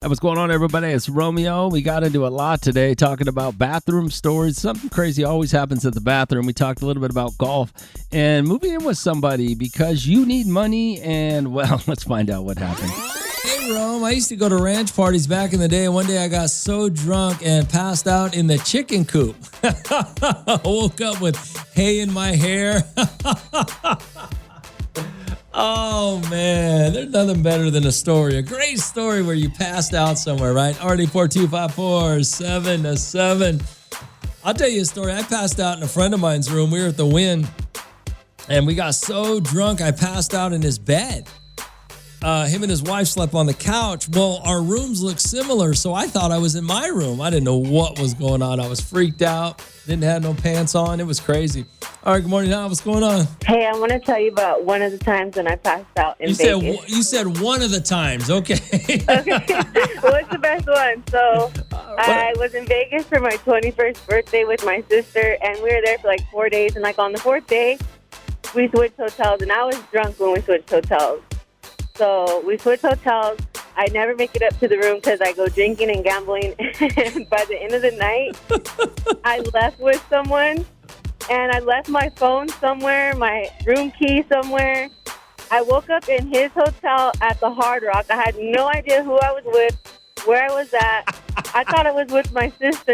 Hey, what's going on, everybody? It's Romeo. We got into a lot today talking about bathroom stories. Something crazy always happens at the bathroom. We talked a little bit about golf and moving in with somebody because you need money. And, well, let's find out what happened. Hey, Rome. I used to go to ranch parties back in the day, and one day I got so drunk and passed out in the chicken coop. I woke up with hay in my hair. Oh, man, there's nothing better than a great story where you passed out somewhere, right? RD4254-7-7. I'll tell you a story. I passed out in a friend of mine's room. We were at the Wynn, and we got so drunk I passed out in his bed. Him and his wife slept on the couch. Well, our rooms look similar, so I thought I was in my room. I didn't know what was going on. I was freaked out. Didn't have no pants on. It was crazy. All right, good morning, Al. What's going on? Hey, I want to tell you about one of the times when I passed out in Vegas. You said one of the times. Okay. Okay. What's the best one? So I was in Vegas for my 21st birthday with my sister, and we were there for like 4 days. And like on the fourth day, we switched hotels, and I was drunk when we switched hotels. So we switched hotels. I never make it up to the room because I go drinking and gambling. And by the end of the night, I left with someone, and I left my phone somewhere, my room key somewhere. I woke up in his hotel at the Hard Rock. I had no idea who I was with, where I was at. I thought I was with my sister.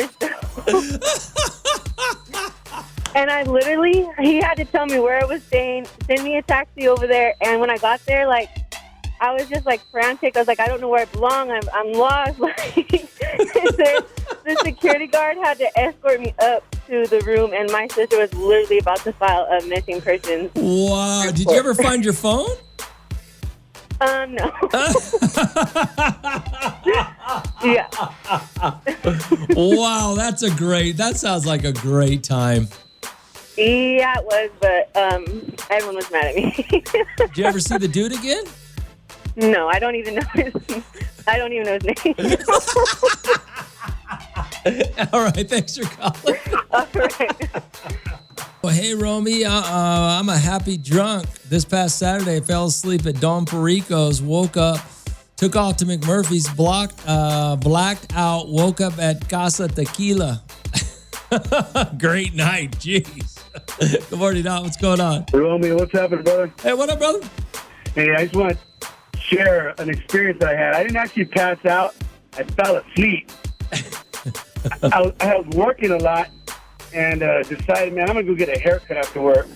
And I literally, he had to tell me where I was staying, send me a taxi over there. And when I got there, like, I was just like frantic. I was like, I don't know where I belong. I'm lost. The security guard had to escort me up to the room, and my sister was literally about to file a missing persons. Wow. Did you ever find your phone? No. Yeah. Wow, that sounds like a great time. Yeah, it was, but everyone was mad at me. Did you ever see the dude again? No, I don't even know his name. All right, thanks for calling. All right. Well, hey, Romy, I'm a happy drunk. This past Saturday, I fell asleep at Don Perico's, woke up, took off to McMurphy's, blacked out, woke up at Casa Tequila. Great night, jeez. Good morning, Don. What's going on? Romeo, what's happening, brother? Hey, what up, brother? Hey, I just want to share an experience that I had. I didn't actually pass out. I fell asleep. I was working a lot and decided, man, I'm going to go get a haircut after work.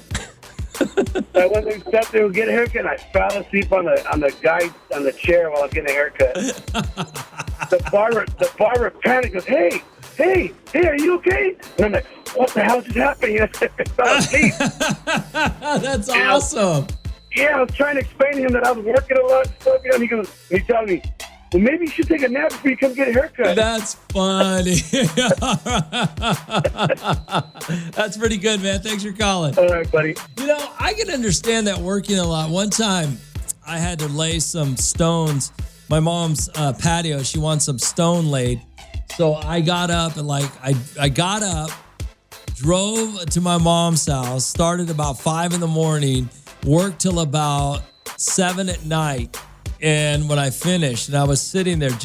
So I went and sat there to get a haircut, and I fell asleep on the chair while I was getting a haircut. The barber panicked, goes, hey, are you okay? And I'm like, what the hell just happened? I fell asleep. That's awesome. I was trying to explain to him that I was working a lot and stuff, and he told me, well, maybe you should take a nap before you come get a haircut. That's funny. That's pretty good, man. Thanks for calling. All right, buddy. You know, I can understand that working a lot. One time, I had to lay some stones. My mom's patio, she wants some stone laid. So I got up and I got up, drove to my mom's house, started about 5 a.m, worked till about 7 p.m. And when I finished, and I was sitting there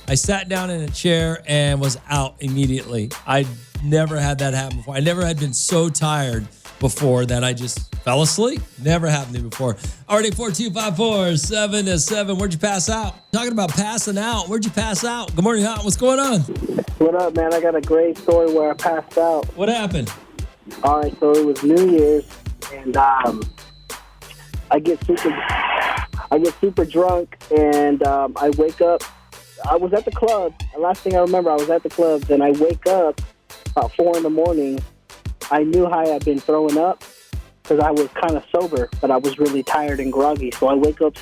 I sat down in a chair and was out immediately. I never had that happen before. I never had been so tired before that I just fell asleep. Never happened to me before. Already 4254-7-7. Where'd you pass out? Talking about passing out. Where'd you pass out? Good morning, Hot. What's going on? What up, man? I got a great story where I passed out. What happened? All right, so it was New Year's, and I get super drunk, and I wake up. I was at the club. The last thing I remember, I was at the club. Then I wake up about 4 a.m. I knew how I had been throwing up because I was kind of sober, but I was really tired and groggy. So I wake up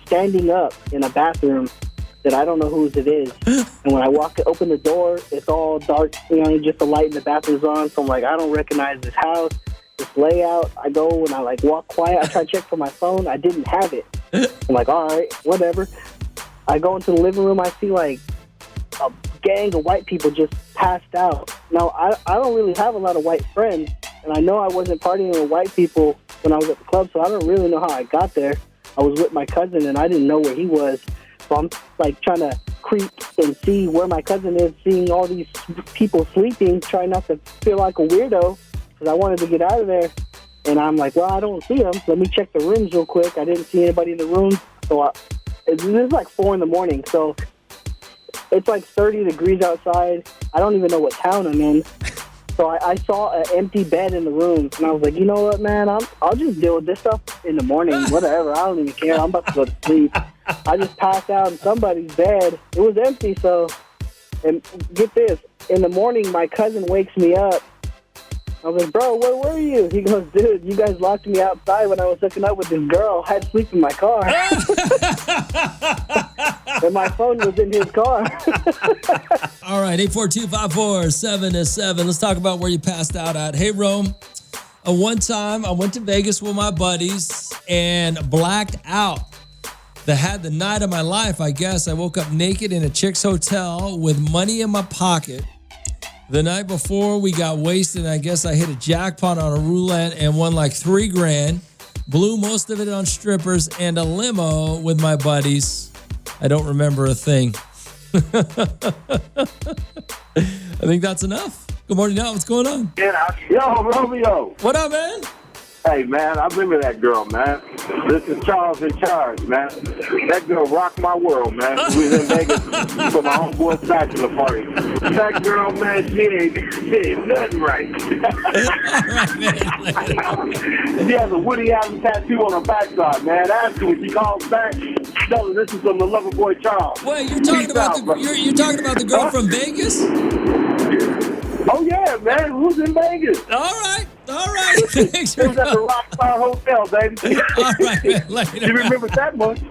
standing up in a bathroom that I don't know whose it is. And when I open the door, it's all dark, just the light in the bathroom's on. So I'm like, I don't recognize this house, this layout. I go and I walk quiet. I try to check for my phone. I didn't have it. I'm like, all right, whatever. I go into the living room. I see a gang of white people just passed out. Now, I don't really have a lot of white friends, and I know I wasn't partying with white people when I was at the club, so I don't really know how I got there. I was with my cousin, and I didn't know where he was. So I'm trying to creep and see where my cousin is, seeing all these people sleeping, trying not to feel like a weirdo because I wanted to get out of there. And I'm like, well, I don't see them. Let me check the rooms real quick. I didn't see anybody in the room. So this is like 4 a.m. So it's like 30 degrees outside. I don't even know what town I'm in. So I saw an empty bed in the room, and I was like, you know what, man? I'll just deal with this stuff in the morning, whatever. I don't even care. I'm about to go to sleep. I just passed out in somebody's bed. It was empty, so, and get this. In the morning, my cousin wakes me up. I was like, bro, where were you? He goes, dude, you guys locked me outside when I was hooking up with this girl. I had to sleep in my car. And my phone was in his car. All right, 842-547-7. Let's talk about where you passed out at. Hey, Rome. One time I went to Vegas with my buddies and blacked out. Had the night of my life, I guess. I woke up naked in a chick's hotel with money in my pocket. The night before, we got wasted, and I guess I hit a jackpot on a roulette and won like $3,000. Blew most of it on strippers and a limo with my buddies. I don't remember a thing. I think that's enough. Good morning, now. What's going on? Yo, Romeo. What up, man? Hey, man, I remember that girl, man. This is Charles in charge, man. That girl rocked my world, man. We was in Vegas for my homeboy's bachelor party. That girl, man, she ain't nothing right. She has a Woody Allen tattoo on her backside, man. Ask her when she calls back. Tell her this is from the lover boy Charles. Wait, you're talking about you're talking about the girl from Vegas? Oh, yeah, man. Who's in Vegas? All right. Thanks It was at the Rockstar Hotel, baby. All right, man. Later. You remember that much?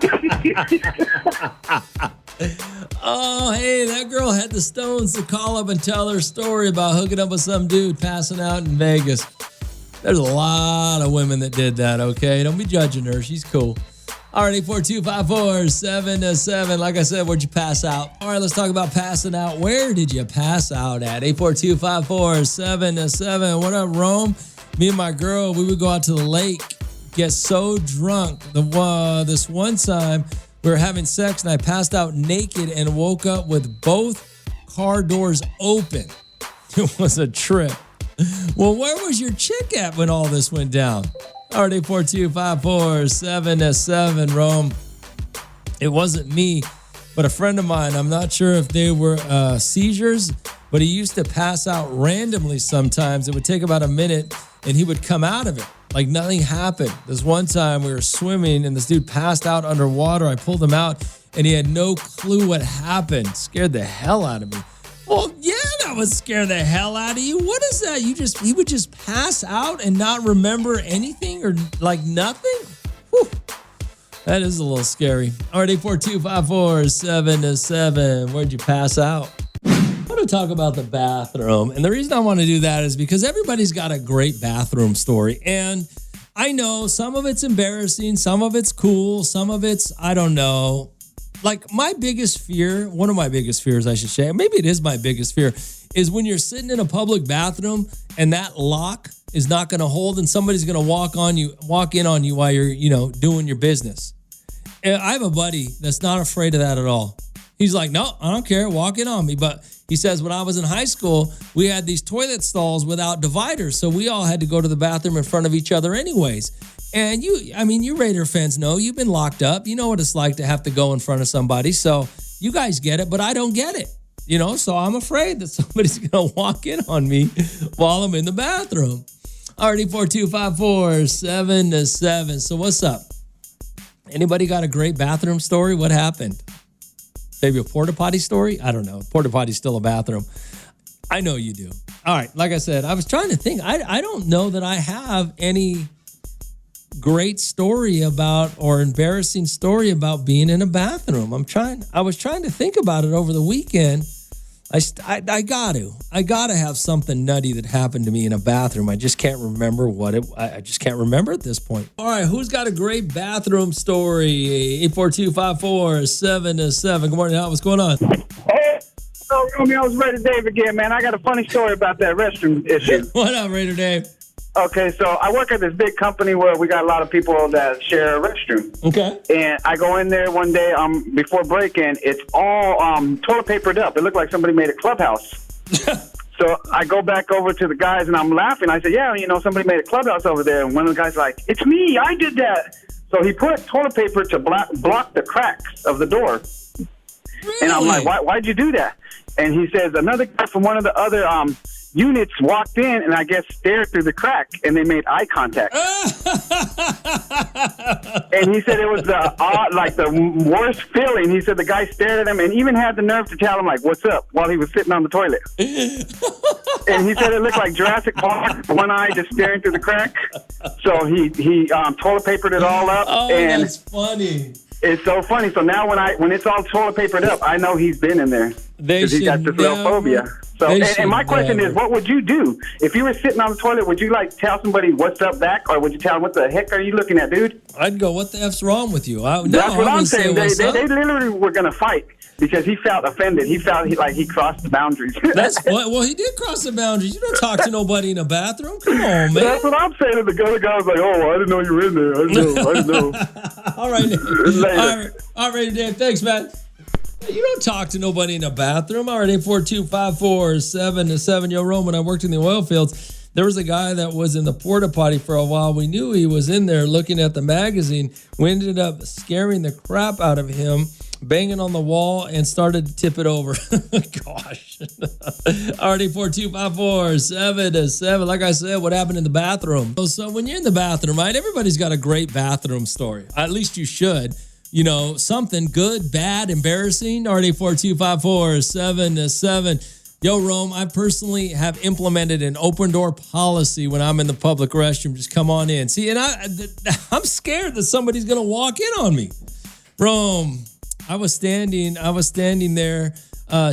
Oh, hey, that girl had the stones to call up and tell her story about hooking up with some dude passing out in Vegas. There's a lot of women that did that, okay? Don't be judging her. She's cool. All right, 842-547-7. Like I said, where'd you pass out? All right, let's talk about passing out. Where did you pass out at? 842-547-7. What up, Rome? Me and my girl, we would go out to the lake, get so drunk. This one time, we were having sex, and I passed out naked and woke up with both car doors open. It was a trip. Well, where was your chick at when all this went down? All right, 842-547-7, Rome. It wasn't me, but a friend of mine. I'm not sure if they were seizures, but he used to pass out randomly sometimes. It would take about a minute, and he would come out of it like nothing happened. This one time we were swimming, and this dude passed out underwater. I pulled him out, and he had no clue what happened. Scared the hell out of me. Well, yeah, that would scare the hell out of you. What is that? He would just pass out and not remember anything or like nothing? Whew. That is a little scary. All right, 842-547-7. Where'd you pass out? I want to talk about the bathroom. And the reason I want to do that is because everybody's got a great bathroom story. And I know some of it's embarrassing, some of it's cool, some of it's, I don't know. Like my biggest fear, one of my biggest fears, I should say, maybe it is my biggest fear, is when you're sitting in a public bathroom and that lock is not going to hold and somebody's going to walk in on you while you're, doing your business. And I have a buddy that's not afraid of that at all. He's like, no, I don't care. Walk in on me. But he says, when I was in high school, we had these toilet stalls without dividers. So we all had to go to the bathroom in front of each other anyways. And you Raider fans know you've been locked up. You know what it's like to have to go in front of somebody. So you guys get it, but I don't get it. So I'm afraid that somebody's going to walk in on me while I'm in the bathroom. Already 42547-7. So what's up? Anybody got a great bathroom story? What happened? Maybe a porta potty story? I don't know. Porta potty's still a bathroom. I know you do. All right. Like I said, I was trying to think. I don't know that I have any great story about or embarrassing story about being in a bathroom. I was trying to think about it over the weekend. I gotta have something nutty that happened to me in a bathroom. I just can't remember I just can't remember at this point. All right, who's got a great bathroom story? 842-547-7. Good morning, Al. What's going on? Hey, so Romeo, it's Raider Dave again, man. I got a funny story about that restroom issue. What up, Raider Dave? Okay, so I work at this big company where we got a lot of people that share a restroom. Okay. And I go in there one day before break-in. It's all toilet papered up. It looked like somebody made a clubhouse. So I go back over to the guys, and I'm laughing. I say, yeah, somebody made a clubhouse over there. And one of the guys like, it's me. I did that. So he put toilet paper to block the cracks of the door. Really? And I'm like, why'd you do that? And he says, another guy from one of the other units walked in and I guess stared through the crack and they made eye contact. And he said it was the worst feeling. He said the guy stared at him and even had the nerve to tell him like, what's up, while he was sitting on the toilet. And he said it looked like Jurassic Park, one eye just staring through the crack. So he toilet papered it all up. Oh, and that's funny. It's so funny. So now when it's all toilet papered up, I know he's been in there because he got this little phobia. So and my question is, what would you do if you were sitting on the toilet? Would you like tell somebody what's up back, or would you tell them what the heck are you looking at, dude? I'd go, what the F's wrong with you? That's what I'm saying. They literally were gonna fight because he felt offended. He felt like he crossed the boundaries. That's what. Well, he did cross the boundaries. You don't talk to nobody in a bathroom. Come on, man. That's what I'm saying. And the other guy was like, "Oh, I didn't know you were in there. I didn't know." All right, Dave. All right, Dave. Thanks, man. You don't talk to nobody in a bathroom. All right, 842-547-7. Yo, Rome, when I worked in the oil fields, there was a guy that was in the porta potty for a while. We knew he was in there looking at the magazine. We ended up scaring the crap out of him, banging on the wall, and started to tip it over. Gosh. All right, 842-547-7. Like I said, what happened in the bathroom? So when you're in the bathroom, right, everybody's got a great bathroom story. At least you should. Something good, bad, embarrassing. RD42547-7. Yo, Rome, I personally have implemented an open door policy when I'm in the public restroom. Just come on in. See, and I'm scared that somebody's going to walk in on me. Rome, I was standing there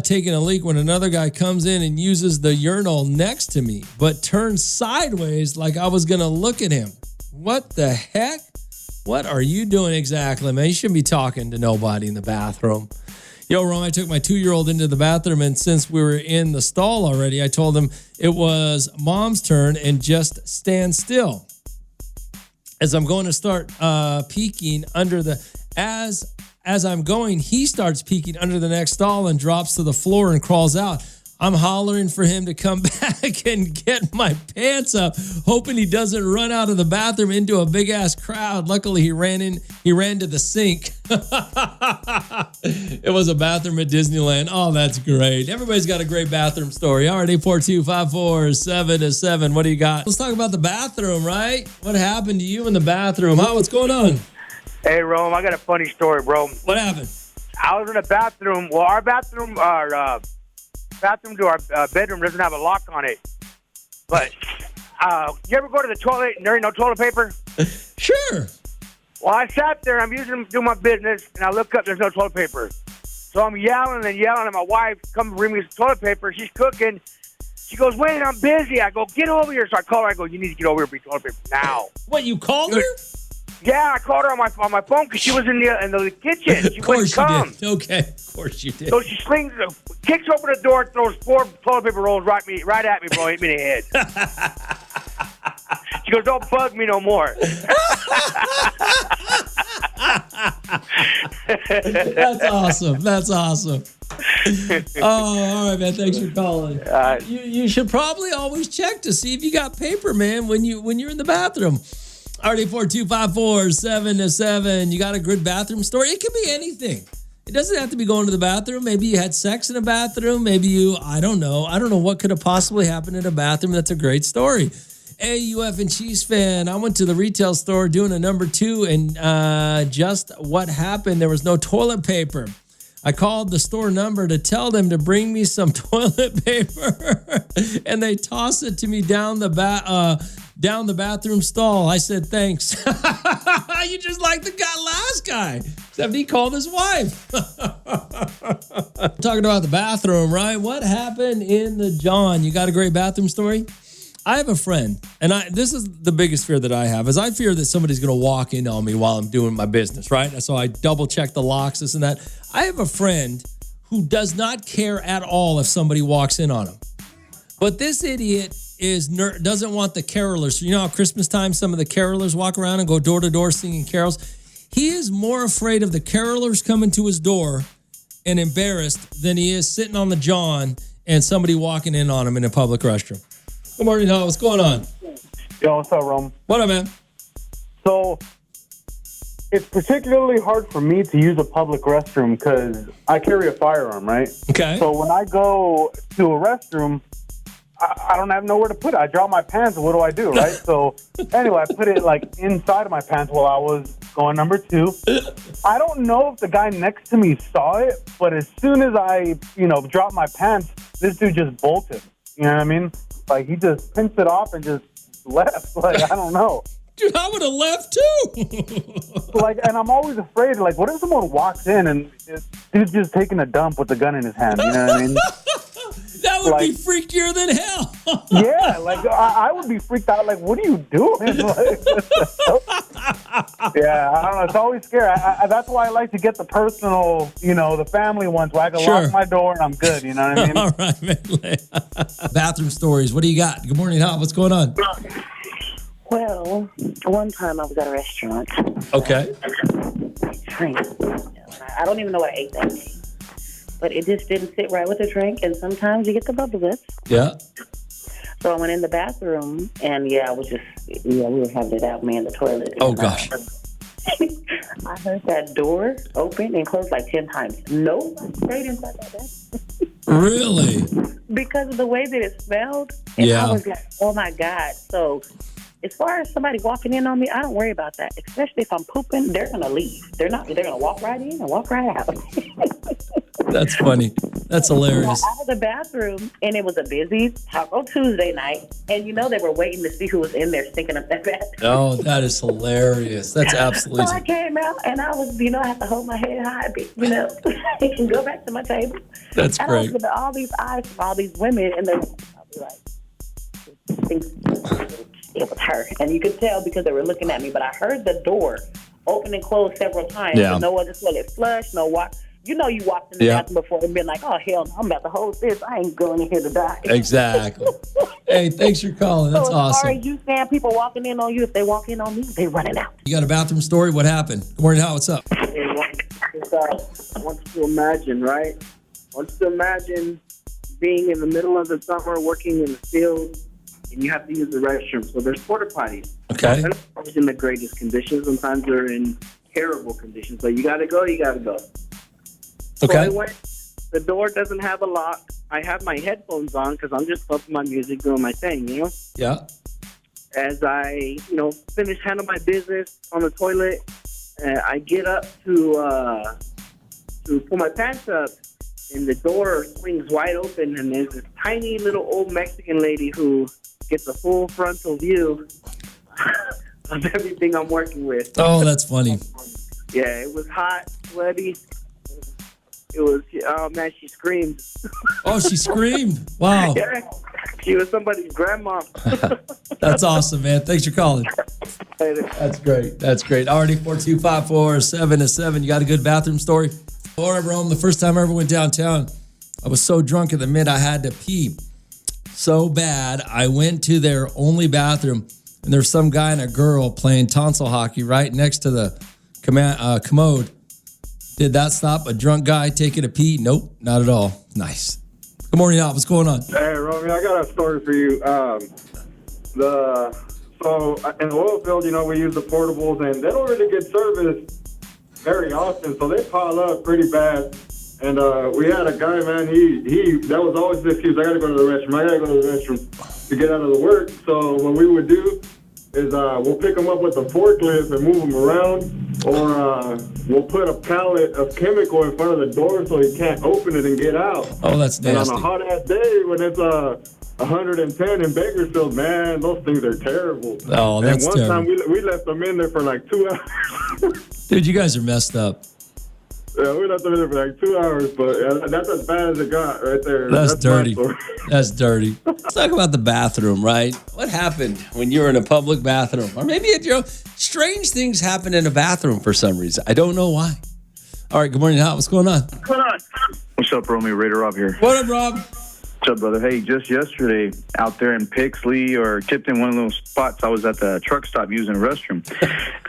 taking a leak when another guy comes in and uses the urinal next to me, but turns sideways like I was going to look at him. What the heck? What are you doing exactly, man? You shouldn't be talking to nobody in the bathroom. Yo, Rome, I took my 2-year-old into the bathroom, and since we were in the stall already, I told him it was mom's turn and just stand still. As I'm going to start peeking under the... As I'm going, he starts peeking under the next stall and drops to the floor and crawls out. I'm hollering for him to come back and get my pants up, hoping he doesn't run out of the bathroom into a big-ass crowd. Luckily, he ran to the sink. It was a bathroom at Disneyland. Oh, that's great. Everybody's got a great bathroom story. All right, 842-547-7. What do you got? Let's talk about the bathroom, right? What happened to you in the bathroom? What's going on? Hey, Rome, I got a funny story, bro. What happened? I was in a bathroom. Well, our bathroom to our bedroom doesn't have a lock on it. But you ever go to the toilet and there ain't no toilet paper? Sure. Well, I sat there. I'm using them to do my business, and I look up. There's no toilet paper. So I'm yelling and yelling, and my wife comes bring me some toilet paper. She's cooking. She goes, wait, I'm busy. I go, get over here. So I call her. I go, you need to get over here and bring toilet paper now. What, you called her? Yeah, I called her on my phone because she was in the kitchen. She of course wouldn't come. You did. Okay, of course you did. So she kicks open the door, throws 4 toilet paper rolls right at me, bro, hit me in the head. She goes, don't bug me no more. That's awesome. That's awesome. Oh, all right, man. Thanks for calling. You should probably always check to see if you got paper, man, when you're in the bathroom. RD42547-7. You got a good bathroom story? It could be anything. It doesn't have to be going to the bathroom. Maybe you had sex in a bathroom. Maybe I don't know. I don't know what could have possibly happened in a bathroom. That's a great story. AUF and Chiefs fan. I went to the retail store doing a number 2, and just what happened, there was no toilet paper. I called the store number to tell them to bring me some toilet paper, and they tossed it to me down the bathroom stall. I said, thanks. You just like the last guy, except he called his wife. Talking about the bathroom, right? What happened in the John? You got a great bathroom story? I have a friend, and this is the biggest fear that I have, is I fear that somebody's going to walk in on me while I'm doing my business, right? So I double check the locks, this and that. I have a friend who does not care at all if somebody walks in on him. But this idiot doesn't want the carolers. You know how Christmas time some of the carolers walk around and go door to door singing carols? He is more afraid of the carolers coming to his door and embarrassed than he is sitting on the john and somebody walking in on him in a public restroom. Good morning, Hal. What's going on? Yo, what's up, Rome? What up, man? So, it's particularly hard for me to use a public restroom because I carry a firearm, right? Okay. So when I go to a restroom, I don't have nowhere to put it. I drop my pants. What do I do, right? So anyway, I put it like inside of my pants while I was going number 2. I don't know if the guy next to me saw it, but as soon as I, dropped my pants, this dude just bolted. You know what I mean? Like he just pinched it off and just left. Like, I don't know. Dude, I would have left too. And I'm always afraid, what if someone walks in and dude's just taking a dump with a gun in his hand? You know what I mean? That would be freakier than hell. Yeah, I would be freaked out. What are you doing? Yeah, I don't know. It's always scary. That's why I like to get the personal, the family ones where I can lock my door and I'm good. You know what I mean? All right, man. Bathroom stories. What do you got? Good morning, Hal. What's going on? Well, one time I was at a restaurant. Okay. Drink. I don't even know what I ate that day. But it just didn't sit right with the drink, and sometimes you get the bubble guts. Yeah. So I went in the bathroom, and we were having it out, me in the toilet. Oh, gosh. I heard that door open and close 10 times. Nope, straight inside that bathroom. Really? Because of the way that it smelled. And I was like, oh, my God. So as far as somebody walking in on me, I don't worry about that. Especially if I'm pooping, they're going to leave. They're going to walk right in and walk right out. That's funny. That's hilarious. Out of the bathroom, and it was a busy Taco Tuesday night, and they were waiting to see who was in there stinking up that bathroom. Oh, that is hilarious. That's absolutely. So I came out, and I was, I had to hold my head high, and go back to my table. That's and great. I was looking at all these eyes from all these women, and I'll be like, it was her. And you could tell because they were looking at me, but I heard the door open and close several times. Yeah. No other toilet flush, no water. You walked in the bathroom before and been like, oh, hell no, I'm about to hold this. I ain't going in here to die. Exactly. Hey, thanks for calling. That's awesome. As far as you saying people walking in on you, if they walk in on me, they running out. You got a bathroom story? What happened? Good morning, Hal. What's up? I want you to imagine, right? I want you to imagine being in the middle of the summer working in the field, and you have to use the restroom. So there's porta potties. Okay. They're not always in the greatest conditions. Sometimes they're in terrible conditions. But you got to go, you got to go. Okay. So I went, the door doesn't have a lock. I have my headphones on because I'm just bumping my music, doing my thing, Yeah. As I, finish handling my business on the toilet, I get up to pull my pants up, and the door swings wide open, and there's this tiny little old Mexican lady who gets a full frontal view of everything I'm working with. Oh, that's funny. Yeah, it was hot, sweaty. It was, oh man, she screamed. Oh, she screamed. Wow. Yeah, she was somebody's grandma. That's awesome, man. Thanks for calling. That's great. That's great. Already 42547-7. You got a good bathroom story? All right, Rome. The first time I ever went downtown, I was so drunk at the mid I had to pee so bad. I went to their only bathroom, and there's some guy and a girl playing tonsil hockey right next to the commode. Did that stop a drunk guy taking a pee? Nope, not at all. Nice. Good morning, Al. What's going on? Hey, Romeo, I got a story for you. So in the oil field, we use the portables, and they don't really get serviced very often, so they pile up pretty bad. And we had a guy, man, that was always the excuse. I got to go to the restroom to get out of the work. So what we would do is we'll pick them up with the forklift and move them around, or we'll put a pallet of chemical in front of the door so he can't open it and get out. Oh, that's nasty. And on a hot-ass day when it's 110 in Bakersfield, man, those things are terrible. Oh, that's terrible. And one time we left them in there for 2 hours. Dude, you guys are messed up. Yeah, we left them in there for 2 hours, but that's as bad as it got right there. That's dirty. That's dirty. Let's talk about the bathroom, right? What happened when you were in a public bathroom? Or maybe strange things happen in a bathroom for some reason. I don't know why. All right, good morning, Hal. What's going on? What's up, Romeo? Raider Rob here. What up, Rob? What's up, brother? Hey, just yesterday out there in Pixley or Tipton, one of those spots, I was at the truck stop using the restroom,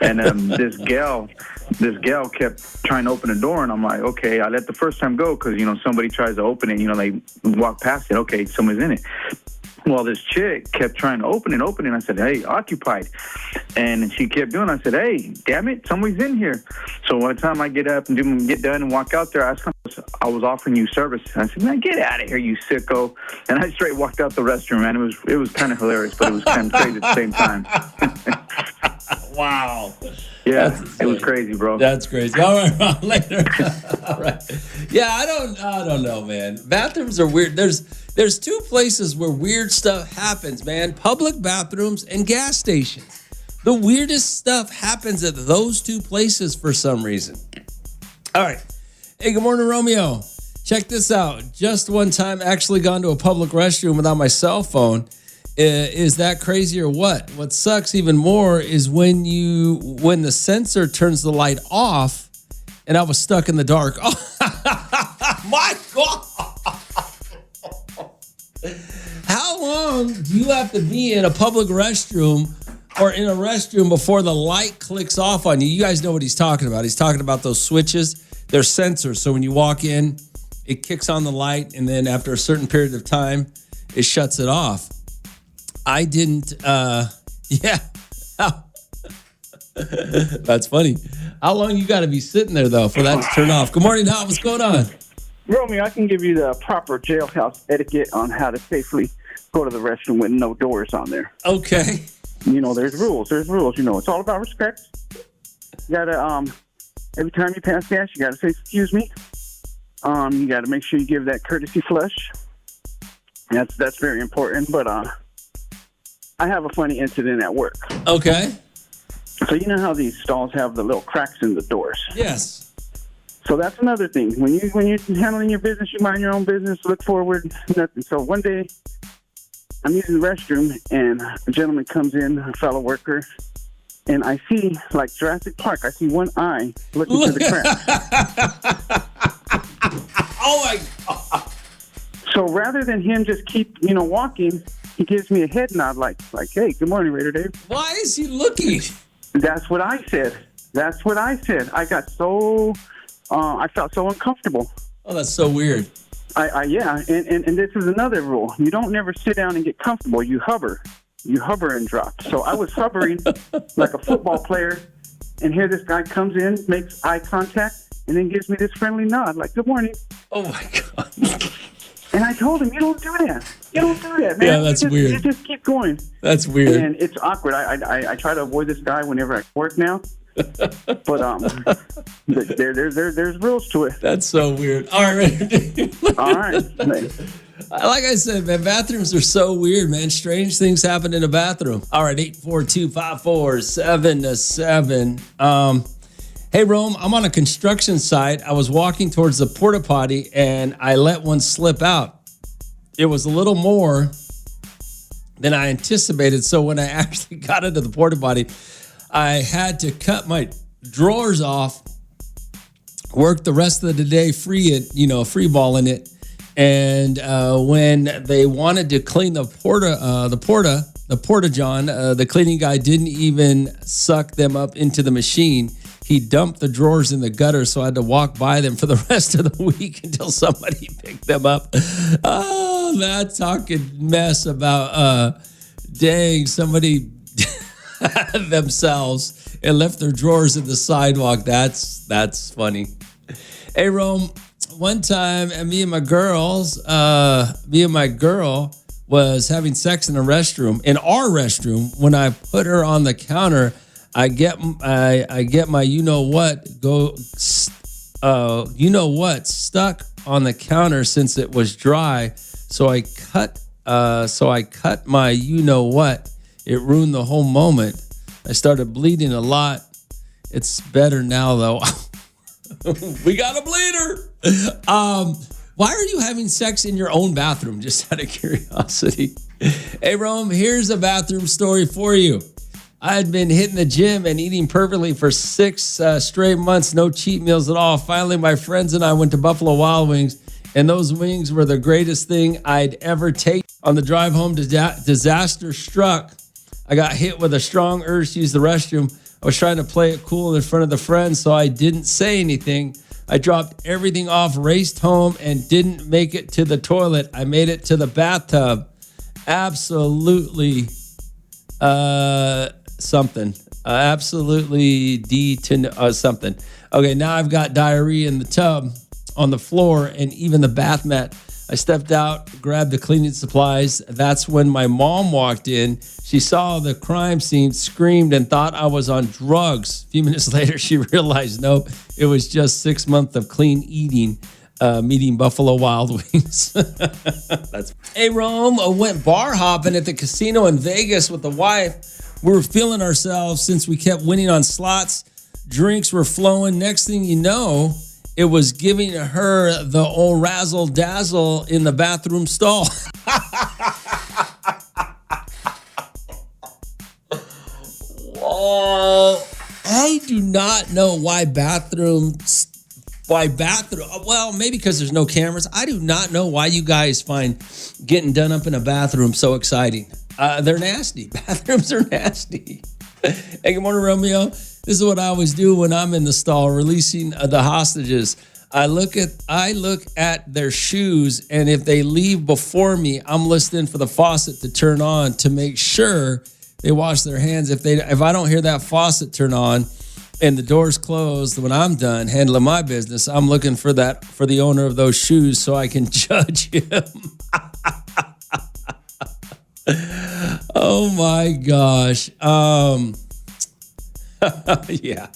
and this gal kept trying to open the door, and I'm like, okay, I let the first time go because somebody tries to open it, they walk past it, okay, somebody's in it. Well, this chick kept trying to open it. I said, hey, occupied. And she kept doing it. I said, hey, damn it, somebody's in here. So by the time I get up and get done and walk out there, I was offering you service. I said, man, get out of here, you sicko. And I straight walked out the restroom, man. It was kind of hilarious, but it was kind of crazy at the same time. Wow. Yeah, it was crazy, bro. That's crazy. All right, Ron, later. All right. Yeah, I don't know, man. Bathrooms are weird. There's two places where weird stuff happens, man. Public bathrooms and gas stations. The weirdest stuff happens at those two places for some reason. All right. Hey, good morning, Romeo. Check this out. Just one time, actually gone to a public restroom without my cell phone. Is that crazy or what? What sucks even more is when the sensor turns the light off and I was stuck in the dark. Oh, my God. How long do you have to be in a public restroom or in a restroom before the light clicks off on you? You guys know what he's talking about. He's talking about those switches. They're sensors. So when you walk in, it kicks on the light, and then after a certain period of time, it shuts it off. I didn't, yeah. That's funny. How long you got to be sitting there, though, for that to turn off? Good morning, Hal. What's going on? Romeo, I can give you the proper jailhouse etiquette on how to safely go to the restroom with no doors on there. Okay. There's rules. There's rules. It's all about respect. You got to, every time you pass gas, you got to say, excuse me. You got to make sure you give that courtesy flush. That's very important, but, I have a funny incident at work. Okay. So you know how these stalls have the little cracks in the doors? Yes. So that's another thing. When you're handling your business, you mind your own business, look forward, nothing. So one day, I'm using the restroom, and a gentleman comes in, a fellow worker, and I see, like Jurassic Park, I see one eye looking through the cracks. Oh, my God. So rather than him just keep, walking, he gives me a head nod like, hey, good morning, Raider Dave. Why is he looking? That's what I said. I got so, I felt so uncomfortable. Oh, that's so weird. Yeah, and this is another rule. You don't never sit down and get comfortable. You hover and drop. So I was hovering like a football player, and here this guy comes in, makes eye contact, and then gives me this friendly nod like, good morning. Oh, my God. And I told him, you don't do that. You don't do that, man. Yeah, that's weird. You just keep going. That's weird. And it's awkward. I try to avoid this guy whenever I work now. But there's rules to it. That's so weird. All right. All right. Like I said, man, bathrooms are so weird, man. Strange things happen in a bathroom. All right, 842-547-7. Hey, Rome, I'm on a construction site. I was walking towards the porta potty, and I let one slip out. It was a little more than I anticipated. So when I actually got into the porta potty, I had to cut my drawers off, work the rest of the day free balling it. And when they wanted to clean the porta john, the cleaning guy didn't even suck them up into the machine. He dumped the drawers in the gutter, so I had to walk by them for the rest of the week until somebody picked them up. Oh, that talking mess about, dang, somebody themselves and left their drawers in the sidewalk. That's funny. Hey, Rome, one time, me and my girl was having sex in our restroom. When I put her on the counter, I get my stuck on the counter since it was dry. So I cut my It ruined the whole moment. I started bleeding a lot. It's better now though. We got a bleeder. Why are you having sex in your own bathroom? Just out of curiosity. Hey Rome, here's a bathroom story for you. I had been hitting the gym and eating perfectly for 6 straight months, no cheat meals at all. Finally, my friends and I went to Buffalo Wild Wings And those wings were the greatest thing I'd ever taken. On the drive home, disaster struck. I got hit with a strong urge to use the restroom. I was trying to play it cool in front of the friends, so I didn't say anything. I dropped everything off, raced home, and didn't make it to the toilet. I made it to the bathtub. Absolutely something. Absolutely something. Okay, now I've got diarrhea in the tub, on the floor, and even the bath mat. I stepped out, grabbed the cleaning supplies. That's when my mom walked in. She saw the crime scene, screamed, and thought I was on drugs. A few minutes later, she realized, nope, it was just 6 months of clean eating, meeting Buffalo Wild Wings. Hey, Rome, I went bar hopping at the casino in Vegas with the wife. We were feeling ourselves since we kept winning on slots. Drinks were flowing. Next thing you know, it was giving her the old razzle dazzle in the bathroom stall. Whoa. I do not know why well, maybe because there's no cameras. I do not know why you guys find getting done up in a bathroom so exciting. They're nasty. Bathrooms are nasty. Hey, good morning, Romeo. This is what I always do when I'm in the stall releasing the hostages. I look at their shoes, and if they leave before me, I'm listening for the faucet to turn on to make sure they wash their hands. If I don't hear that faucet turn on and the door's closed when I'm done handling my business, I'm looking for the owner of those shoes so I can judge him. Oh my gosh. Yeah.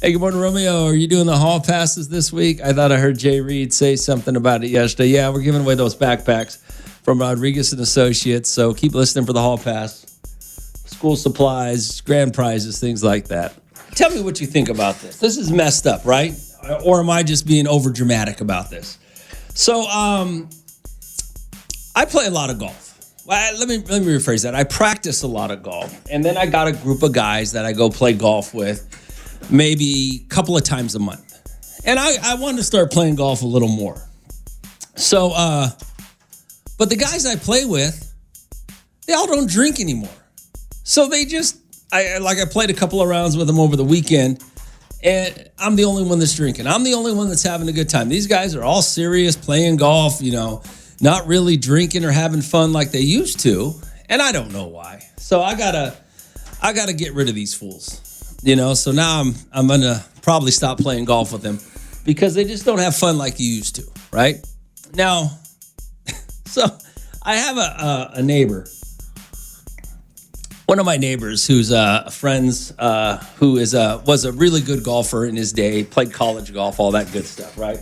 Hey, good morning, Romeo. Are you doing the hall passes this week? I thought I heard Jay Reed say something about it yesterday. Yeah, we're giving away those backpacks from Rodriguez and Associates. So keep listening for the hall pass. School supplies, grand prizes, things like that. Tell me what you think about this. This is messed up, right? Or am I just being over dramatic about this? So, I play a lot of golf. Well, let me rephrase that. I practice a lot of golf, and then I got a group of guys that I go play golf with maybe a couple of times a month. And I wanted to start playing golf a little more. So, but the guys I play with, they all don't drink anymore. So they just, I played a couple of rounds with them over the weekend, and I'm the only one that's drinking. I'm the only one that's having a good time. These guys are all serious, playing golf, not really drinking or having fun like they used to, and I don't know why. So I gotta get rid of these fools, So now I'm gonna probably stop playing golf with them because they just don't have fun like you used to, right? Now, so I have a neighbor, one of my neighbors who's friends, who was a really good golfer in his day, played college golf, all that good stuff, right?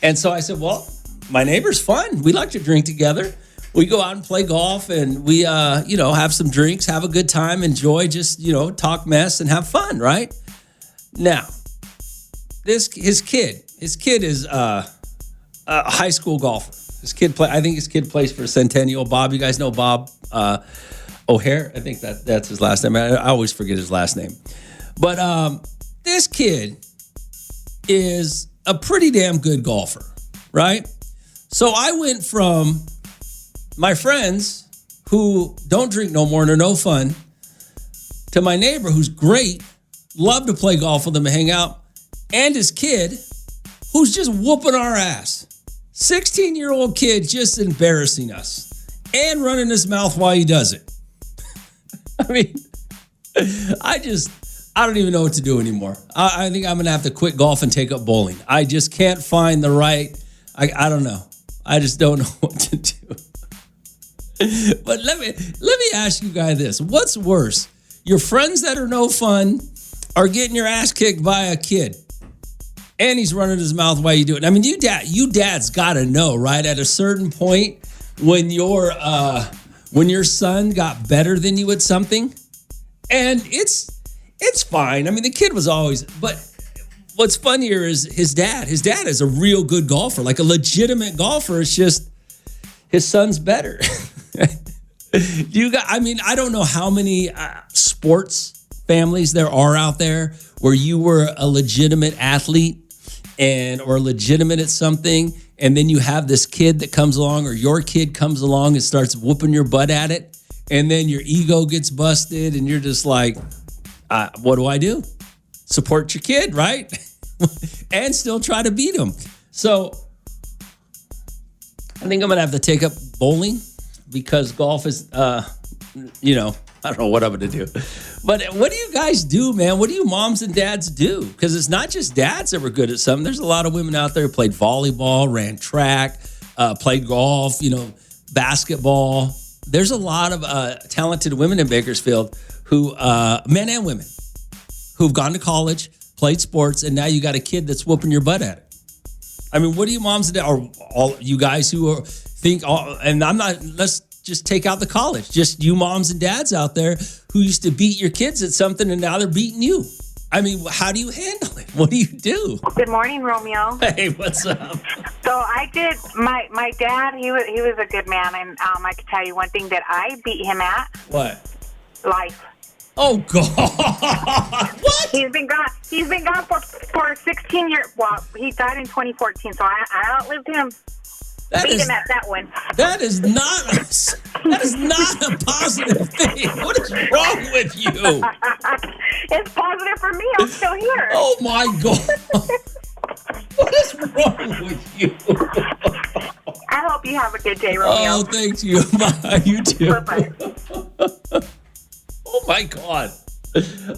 And so I said, well, my neighbor's fun. We like to drink together. We go out and play golf, and we, have some drinks, have a good time, enjoy, just, talk mess and have fun, right? Now, his kid is a high school golfer. I think his kid plays for Centennial. Bob, you guys know Bob O'Hare? I think that's his last name. I always forget his last name. But this kid is a pretty damn good golfer, right? So I went from my friends who don't drink no more and are no fun to my neighbor who's great, love to play golf with him and hang out, and his kid who's just whooping our ass. 16-year-old kid just embarrassing us and running his mouth while he does it. I mean, I don't even know what to do anymore. I think I'm going to have to quit golf and take up bowling. I just can't find the right, I don't know. I just don't know what to do. But let me ask you guys this. What's worse? Your friends that are no fun are getting your ass kicked by a kid, and he's running his mouth while you do it. I mean, you dads got to know, right? At a certain point, when your son got better than you at something, and it's fine. I mean, the kid was always, but what's funnier is his dad. His dad is a real good golfer, like a legitimate golfer. It's just his son's better. I don't know how many sports families there are out there where you were a legitimate athlete or legitimate at something, and then you have this kid that comes along, or your kid comes along and starts whooping your butt at it, and then your ego gets busted, and you're just like, what do I do? Support your kid, right? And still try to beat him. So I think I'm gonna have to take up bowling, because golf is, I don't know what I'm gonna do. But what do you guys do, man? What do you moms and dads do? Because it's not just dads that were good at something. There's a lot of women out there who played volleyball, ran track, played golf, basketball. There's a lot of talented women in Bakersfield who, men and women, who've gone to college, played sports, and now you got a kid that's whooping your butt at it. I mean, what do you moms and dads, or all you guys who think, and I'm not, let's just take out the college, just you moms and dads out there who used to beat your kids at something and now they're beating you. I mean, how do you handle it? What do you do? Good morning, Romeo. Hey, what's up? So I did, my dad, he was a good man, and I can tell you one thing that I beat him at. What? Life. Oh, God. What? He's been gone for 16 years. Well, he died in 2014, so I outlived him. Beat him at that one. That is not a positive thing. What is wrong with you? It's positive for me. I'm still here. Oh, my God. What is wrong with you? I hope you have a good day, Romeo. Oh, thank you. Bye. You too. Bye-bye. Oh, my God.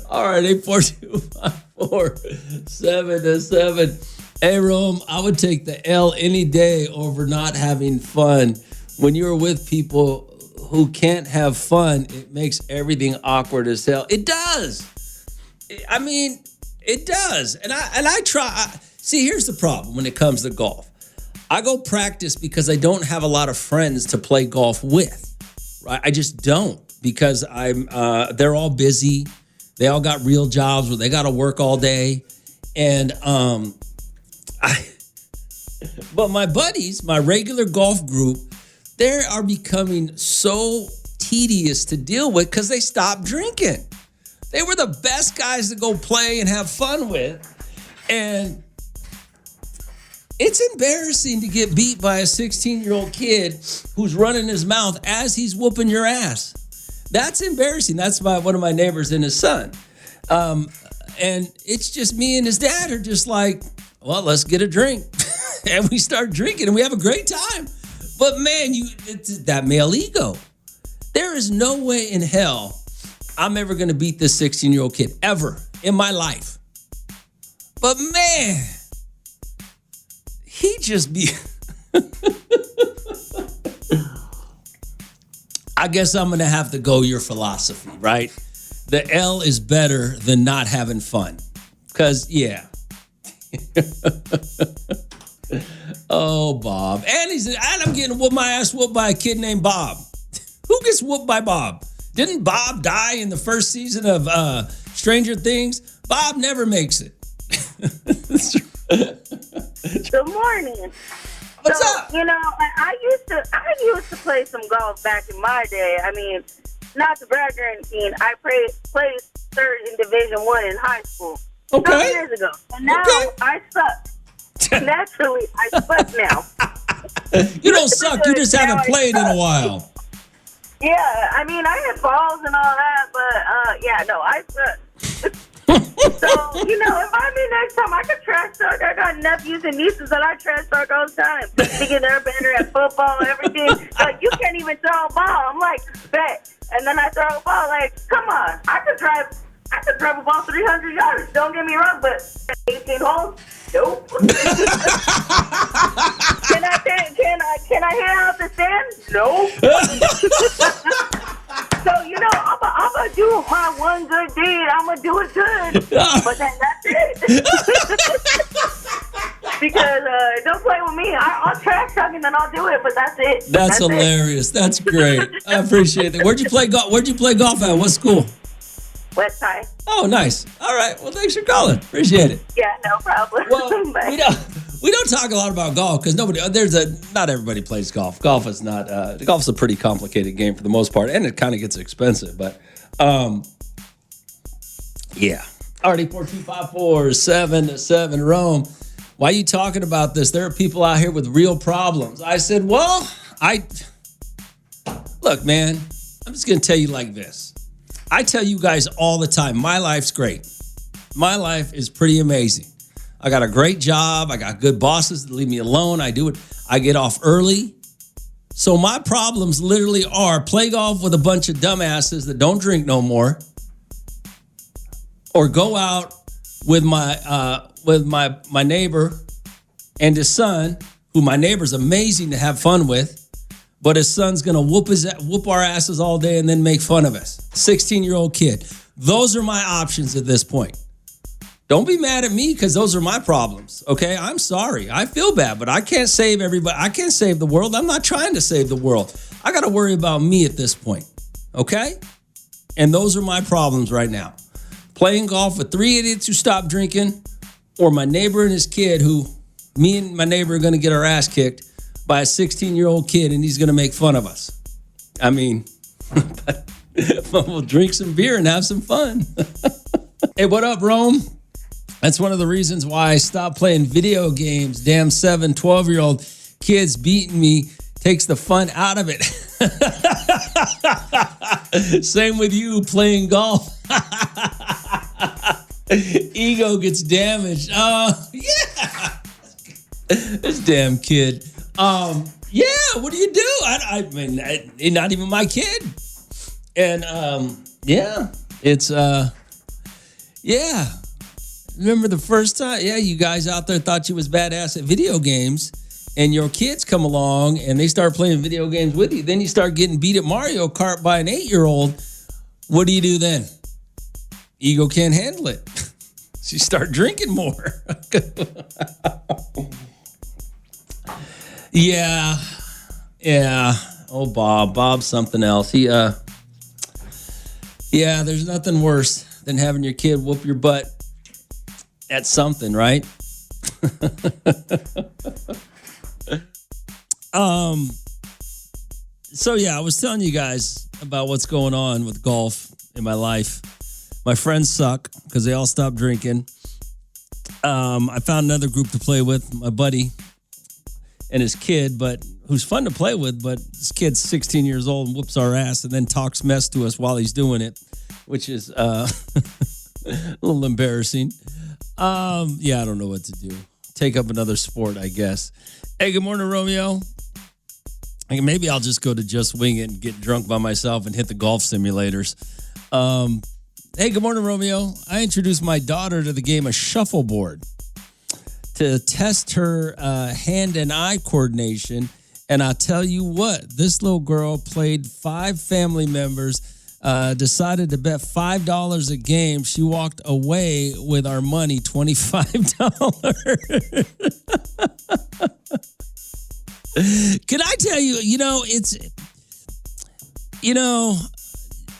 All right, 842-547-7. Hey, Rome, I would take the L any day over not having fun. When you're with people who can't have fun, it makes everything awkward as hell. It does. I mean, it does. And I try. See, here's the problem when it comes to golf. I go practice because I don't have a lot of friends to play golf with. Right? I just don't, because they're all busy. They all got real jobs where they got to work all day. And but my buddies, my regular golf group, they are becoming so tedious to deal with because they stopped drinking. They were the best guys to go play and have fun with. And it's embarrassing to get beat by a 16-year-old kid who's running his mouth as he's whooping your ass. That's embarrassing. That's one of my neighbors and his son. And it's just me and his dad are just like, well, let's get a drink. And we start drinking and we have a great time. But man, it's that male ego. There is no way in hell I'm ever going to beat this 16-year-old kid ever in my life. But man, he just be... I guess I'm going to have to go your philosophy, right? The L is better than not having fun. Because, yeah. Oh, Bob. And I'm getting my ass whooped by a kid named Bob. Who gets whooped by Bob? Didn't Bob die in the first season of Stranger Things? Bob never makes it. Good morning. What's up? I used to play some golf back in my day. I mean, not to brag or anything. I played third in Division I in high school. Okay. 12 years ago. And now I suck. Naturally, I suck now. You don't suck. You just haven't played in a while. Yeah, I mean, I had balls and all that, but I suck. So, if I'm in next time, I could trash talk. I got nephews and nieces that I trash talk all the time. Thinking they're better at football, everything. Like, you can't even throw a ball. I'm like, bet. And then I throw a ball, like, come on. I could drive a ball 300 yards. Don't get me wrong, but 18 holes? Nope. Can I hit out the stand? Nope. So, I'm going to do my one good deed. I'm going to do it good. But then that's it. Because don't play with me. I'll trash talk and then I'll do it, but that's it. That's hilarious. It. That's great. I appreciate that. Where'd you play golf at? What school? West Side. Oh, nice. All right. Well, thanks for calling. Appreciate it. Yeah, no problem. Well, we don't talk a lot about golf because not everybody plays golf. Golf's a pretty complicated game for the most part, and it kind of gets expensive. But yeah. Already 42547 Rome. why are you talking about this? There are people out here with real problems. I said, well, look, man, I'm just going to tell you like this. I tell you guys all the time, my life's great. My life is pretty amazing. I got a great job. I got good bosses that leave me alone. I do it. I get off early. So my problems literally are play golf with a bunch of dumbasses that don't drink no more, or go out with my neighbor and his son, who my neighbor's amazing to have fun with, but his son's gonna whoop our asses all day and then make fun of us. 16-year-old kid. Those are my options at this point. Don't be mad at me because those are my problems, okay? I'm sorry. I feel bad, but I can't save everybody. I can't save the world. I'm not trying to save the world. I got to worry about me at this point, okay? And those are my problems right now. Playing golf with 3 idiots who stopped drinking, or my neighbor and his kid, who me and my neighbor are going to get our ass kicked by a 16-year-old kid, and he's going to make fun of us. I mean, we'll drink some beer and have some fun. Hey, what up, Rome? That's one of the reasons why I stopped playing video games. Damn 7, 12-year-old kids beating me takes the fun out of it. Same with you playing golf. Ego gets damaged. Yeah. This damn kid. Yeah, what do you do? I mean, not even my kid. And yeah, it's yeah. Remember the first time? Yeah, you guys out there thought you was badass at video games, and your kids come along and they start playing video games with you. Then you start getting beat at Mario Kart by an 8-year-old. What do you do then? Ego can't handle it. So you start drinking more. Yeah. Oh, Bob's something else. Yeah, there's nothing worse than having your kid whoop your butt at something, right? So yeah, I was telling you guys about what's going on with golf in my life. My friends suck because they all stopped drinking. I found another group to play with, my buddy and his kid, but who's fun to play with, but this kid's 16 years old and whoops our ass and then talks mess to us while he's doing it, which is a little embarrassing. Yeah, I don't know what to do. Take up another sport, I guess. Hey, good morning, Romeo. Maybe I'll just go to Just Wing It and get drunk by myself and hit the golf simulators. Hey, good morning, Romeo. I introduced my daughter to the game of shuffleboard to test her hand and eye coordination. And I'll tell you what, this little girl played 5 family members, decided to bet $5 a game. She walked away with our money, $25. Can I tell you,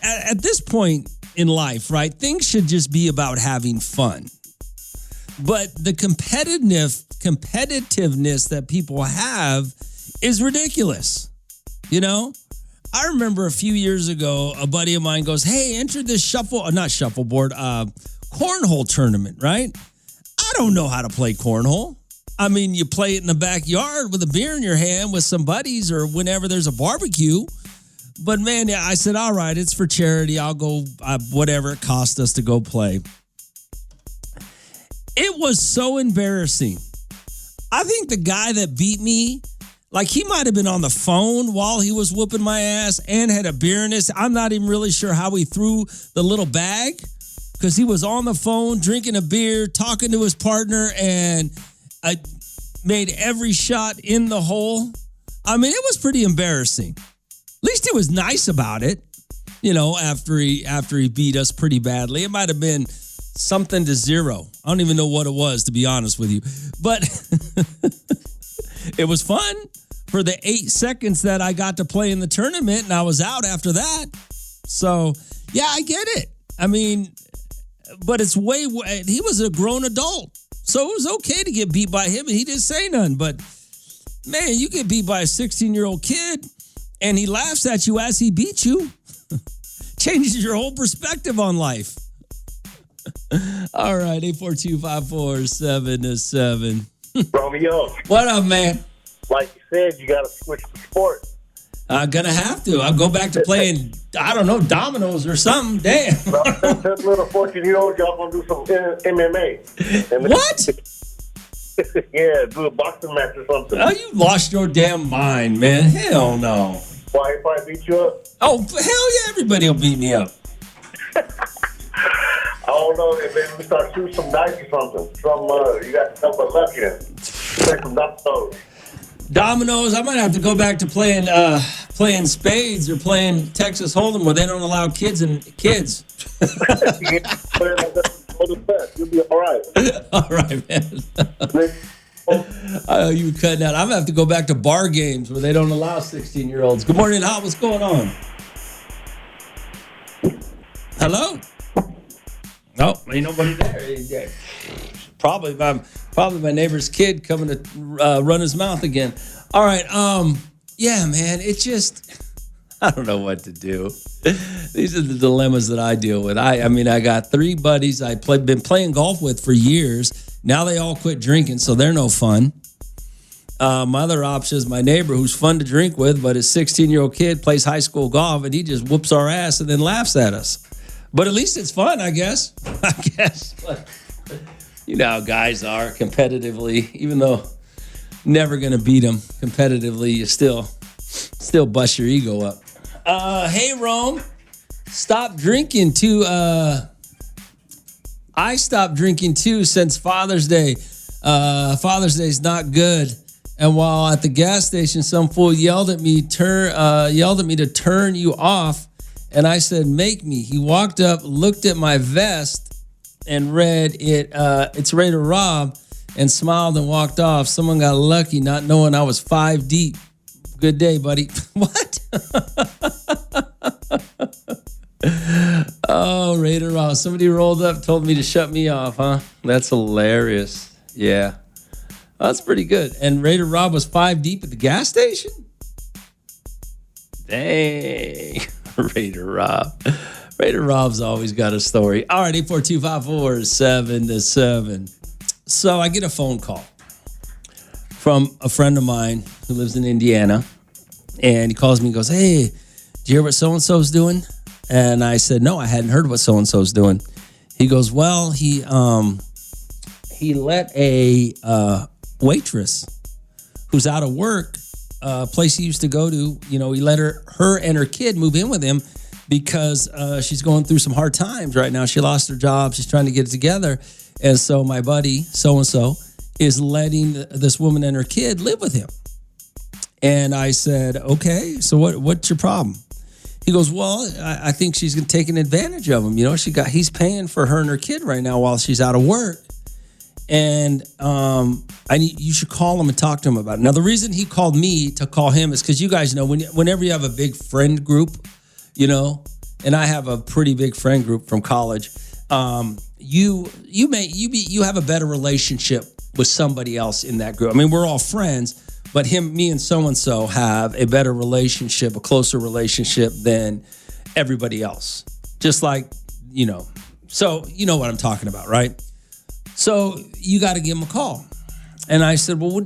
at this point in life, right, things should just be about having fun. But the competitiveness that people have is ridiculous. I remember a few years ago, a buddy of mine goes, hey, enter this cornhole tournament, right? I don't know how to play cornhole. I mean, you play it in the backyard with a beer in your hand with some buddies or whenever there's a barbecue. But man, yeah, I said, all right, it's for charity. I'll go, whatever it cost us to go play. It was so embarrassing. I think the guy that beat me, like he might have been on the phone while he was whooping my ass and had a beer in his. I'm not even really sure how he threw the little bag because he was on the phone drinking a beer, talking to his partner, and I made every shot in the hole. I mean, it was pretty embarrassing. At least he was nice about it, after he beat us pretty badly. It might have been something to 0. I don't even know what it was, to be honest with you. But it was fun for the 8 seconds that I got to play in the tournament, and I was out after that. So, yeah, I get it. I mean, but he was a grown adult. So it was okay to get beat by him, and he didn't say nothing. But, man, you get beat by a 16-year-old kid, and he laughs at you as he beats you. Changes your whole perspective on life. All right, 842-547-7. Romeo, What up, man? like you said, you got to switch the sport. I'm gonna have to. I'll go back to playing, I don't know, dominoes or something. Damn. That little 14-year-old, y'all going to do some MMA. And What? Yeah, do a boxing match or something. Oh, you lost your damn mind, man. Hell no. Why, if I beat you up? Oh, hell yeah, everybody will beat me up. I don't know. Maybe we start shooting some dice or something. You got to help us luck in. Play some dominoes. Dominoes, I might have to go back to playing spades or playing Texas Hold'em where they don't allow kids. You'll be all right. All right, man. You cutting out. I'm gonna have to go back to bar games where they don't allow 16-year-olds. Good morning, Hot. What's going on? Hello? No, ain't nobody there. Probably my neighbor's kid coming to run his mouth again. All right. Yeah, man. It just, I don't know what to do. These are the dilemmas that I deal with. I mean, I got 3 buddies been playing golf with for years. Now they all quit drinking, so they're no fun. My other option is my neighbor, who's fun to drink with, but his 16-year-old kid plays high school golf, and he just whoops our ass and then laughs at us. But at least it's fun, I guess. But you know how guys are competitively, even though never going to beat them competitively, you still bust your ego up. Hey, Rome, stop drinking too. I stopped drinking too since Father's Day. Father's Day is not good. And while at the gas station, some fool yelled at me to turn you off. And I said, make me. He walked up, looked at my vest, and read it. It's ready to rob, and smiled and walked off. Someone got lucky, not knowing I was 5 deep. Good day, buddy. What? Oh, Raider Rob. Somebody rolled up, told me to shut me off, huh? That's hilarious. Yeah. That's pretty good. And Raider Rob was 5 deep at the gas station? Dang. Raider Rob. Raider Rob's always got a story. All right, 842-547-7. So I get a phone call from a friend of mine who lives in Indiana. And he calls me and goes, hey, did you hear what so-and-so's doing? And I said, no, I hadn't heard what so-and-so's doing. He goes, well, he let a waitress who's out of work, place he used to go to, he let her and her kid move in with him because she's going through some hard times right now. She lost her job. She's trying to get it together. And so my buddy, so-and-so, is letting this woman and her kid live with him. And I said, okay, so what's your problem? He goes, well, I think she's taking advantage of him. He's paying for her and her kid right now while she's out of work. And you should call him and talk to him about it. Now, the reason he called me to call him is because you guys know whenever you have a big friend group, and I have a pretty big friend group from college, you have a better relationship with somebody else in that group. I mean, we're all friends, but me and so-and-so have a better relationship, a closer relationship than everybody else. Just like, so you know what I'm talking about, right? So you got to give him a call. And I said, well,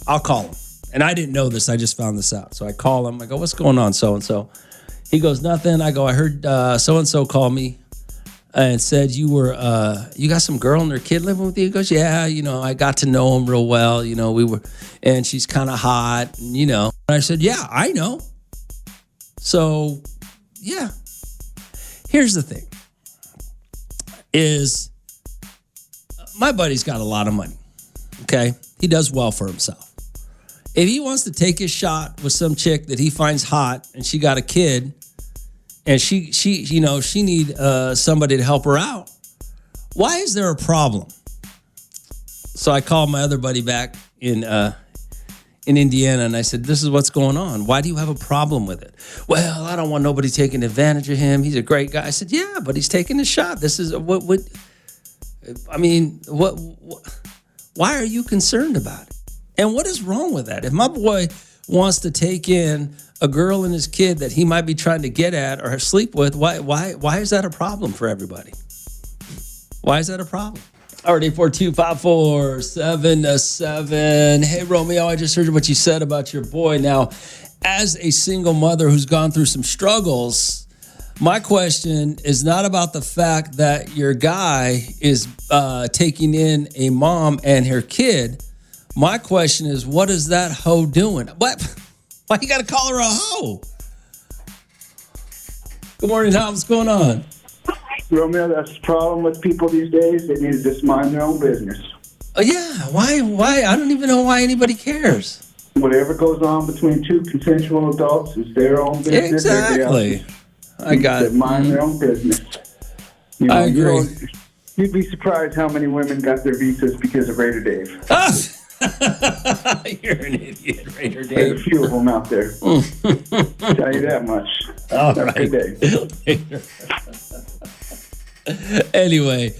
I'll call him. And I didn't know this. I just found this out. So I call him. I go, what's going on, so-and-so? He goes, nothing. I go, I heard so-and-so call me and said you got some girl and her kid living with you. He goes, yeah, I got to know him real well. And she's kind of hot, and I said, yeah, I know. So, yeah. Here's the thing is my buddy's got a lot of money, okay? He does well for himself. If he wants to take his shot with some chick that he finds hot and she got a kid and she need somebody to help her out, why is there a problem? So I called my other buddy back in Indiana and I said, this is what's going on. Why do you have a problem with it? Well, I don't want nobody taking advantage of him. He's a great guy. I said, yeah, but he's taking a shot. This is what why are you concerned about it? And what is wrong with that? If my boy wants to take in a girl and his kid that he might be trying to get at or sleep with, why is that a problem for everybody? Why is that a problem? Already 42547. Hey, Romeo, I just heard what you said about your boy. Now, as a single mother who's gone through some struggles, my question is not about the fact that your guy is taking in a mom and her kid. My question is, what is that hoe doing? What? Why you got to call her a hoe? Good morning, Tom. What's going on? Romeo, that's the problem with people these days. They need to just mind their own business. Oh, yeah. Why? I don't even know why anybody cares. Whatever goes on between two consensual adults is their own business. Exactly. I got it. Mind their own business. You know, I agree. You'd be surprised how many women got their visas because of Raider Dave. You're an idiot, Raider Dave. There's a few of them out there. I'll tell you that much. All Have right. a good day. Anyway,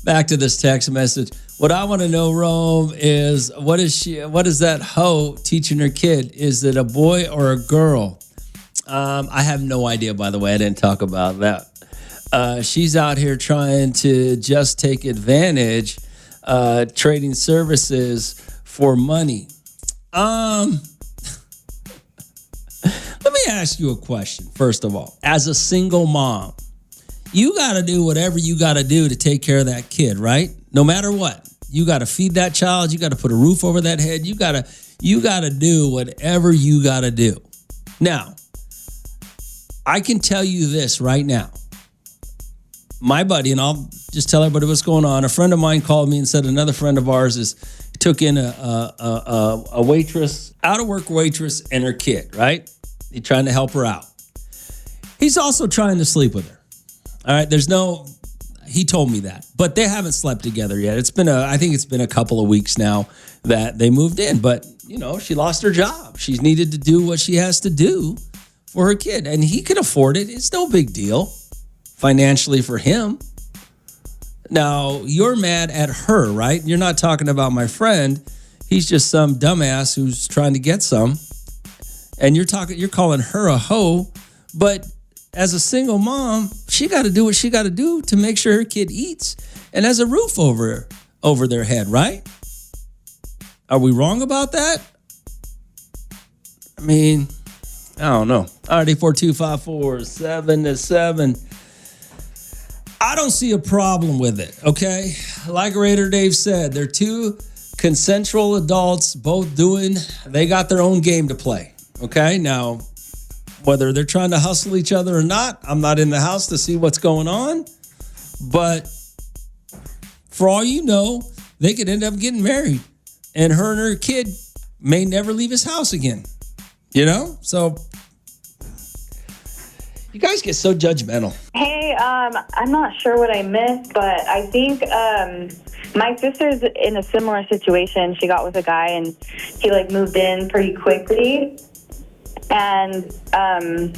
back to this text message. What I want to know, Rome, is what is that hoe teaching her kid? Is it a boy or a girl? I have no idea, by the way. I didn't talk about that. She's out here trying to just take advantage, trading services for money. Let me ask you a question, first of all. As a single mom, you got to do whatever you got to do to take care of that kid, right? No matter what. You got to feed that child. You got to put a roof over that head. You got to do whatever you got to do. Now, I can tell you this right now. My buddy, and I'll just tell everybody what's going on. A friend of mine called me and said another friend of ours took in a waitress, out of work waitress, and her kid, right? He's trying to help her out. He's also trying to sleep with her. All right, he told me that, but they haven't slept together yet. I think it's been a couple of weeks now that they moved in, but she lost her job. She's needed to do what she has to do for her kid, and he can afford it. It's no big deal financially for him. Now, you're mad at her, right? You're not talking about my friend. He's just some dumbass who's trying to get some, and you're calling her a hoe, but as a single mom, she got to do what she got to do to make sure her kid eats and has a roof over their head, right? Are we wrong about that? I mean, I don't know. Alrighty, 42547. I don't see a problem with it, okay? Like Raider Dave said, they're two consensual adults they got their own game to play, okay? Now, whether they're trying to hustle each other or not, I'm not in the house to see what's going on. But for all you know, they could end up getting married. And her kid may never leave his house again. So you guys get so judgmental. Hey, I'm not sure what I missed, but I think my sister's in a similar situation. She got with a guy and he moved in pretty quickly. And